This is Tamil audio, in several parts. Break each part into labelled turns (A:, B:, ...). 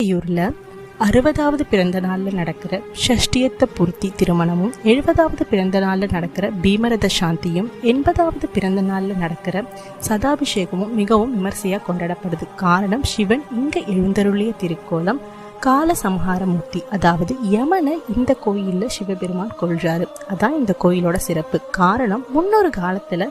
A: யூர்ல 60வது பிறந்த நாளில் நடக்கிற ஷஷ்டியத்த பூர்த்தி திருமணமும், 70வது பிறந்த நாளில் நடக்கிற பீமரத சாந்தியும், 80வது பிறந்த நாளில் நடக்கிற சதாபிஷேகமும் மிகவும் விமர்சையாக கொண்டாடப்படுது. காரணம், சிவன் இங்கே எழுந்தருளிய திருக்கோலம் கால சம்ஹாரமூர்த்தி, அதாவது யமனை இந்த கோயிலில் சிவபெருமான் கொள்றாரு. அதான் இந்த கோயிலோட சிறப்பு. காரணம், முன்னொரு காலத்துல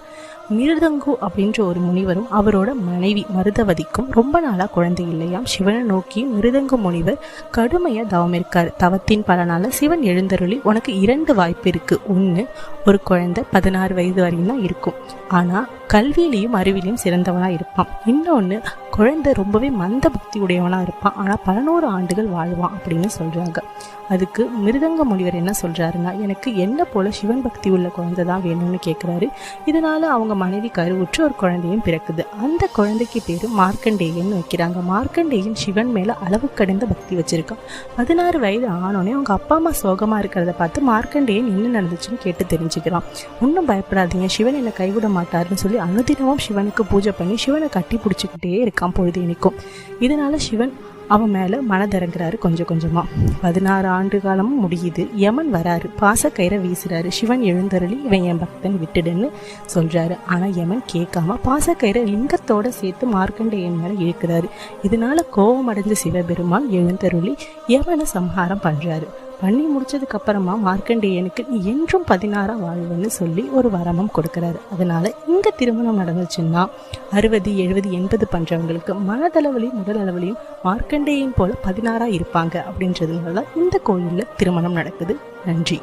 A: மிருதங்கு அப்படின்ற ஒரு முனிவரும் அவரோட மனைவி மருதவதிக்கும் ரொம்ப நாளா குழந்தை இல்லையாம். சிவனை நோக்கி மிருதங்கு முனிவர் கடுமையா தவம் இருக்காரு. தவத்தின் பலனால சிவன் எழுந்தருளி, உனக்கு 2 வாய்ப்பு இருக்கு. ஒன்று, ஒரு குழந்தை 16 வயது வரையும் தான் இருக்கும், ஆனா கல்வியிலையும் அறிவிலையும் சிறந்தவனா இருப்பான். இன்னொன்று, குழந்தை ரொம்பவே மந்த பக்தி உடையவனா இருப்பான், ஆனா 11 ஆண்டுகள் வாழ்வான் அப்படின்னு சொல்றாங்க. அதுக்கு மிருதங்க முனிவர் என்ன சொல்றாருன்னா, எனக்கு என்ன போல சிவன் பக்தி உள்ள குழந்தை தான் வேணும்னு கேட்கிறாரு. இதனால அவங்க மனைவி கருவுற்று ஒரு குழந்தையும் பிறக்குது. அந்த குழந்தைக்கு பேரு மார்க்கண்டேயன் வைக்கிறாங்க. மார்க்கண்டேயன் சிவன் மேல அளவு கடந்த பக்தி வச்சிருக்கான். 16 வயது ஆனோடனே அவங்க அப்பா அம்மா சோகமா இருக்கிறத பார்த்து மார்க்கண்டேயன் என்ன நடந்துச்சுன்னு கேட்டு தெரிஞ்சுக்கிறான். இன்னும் பயப்படாதீங்க, சிவன் என்னை கைவிட மாட்டாருன்னு சொல்லி அனுதினமும் சிவனுக்கு பூஜை பண்ணி சிவனை கட்டி பிடிச்சிக்கிட்டே இருக்கான் பொழுதேனிக்கும். இதனால சிவன் அவன் மேல மனதிறங்குறாரு கொஞ்சம் கொஞ்சமா. 16 ஆண்டு காலமும் முடியுது. யமன் வராரு, பாசக்கயிறை வீசுறாரு. சிவன் எழுந்தருளி, இவன் என் பக்தன் விட்டுடுன்னு சொல்றாரு. ஆனா யமன் கேட்காம பாசக்கயிறை லிங்கத்தோட சேர்த்து மார்க்கண்டேயன் மேல இழுக்கிறாரு. இதனால கோபம் அடைஞ்ச சிவபெருமான் எழுந்தருளி யமனை சம்ஹாரம் பண்றாரு. பண்ணி முடிச்சதுக்கு அப்புறமா மார்க்கண்டேயனுக்கு நீ என்றும் 16 வாழ்வுன்னு சொல்லி ஒரு வரமும் கொடுக்கிறாரு. அதனால இங்க திருமணம் நடந்துச்சுன்னா 60, 70, 80 பண்றவங்களுக்கு மனதளவுலையும் உடல் அளவுலையும் மார்க்கண்டேயன் போல 16 இருப்பாங்க அப்படின்றதுனால இந்த கோயில்ல திருமணம் நடக்குது. நன்றி.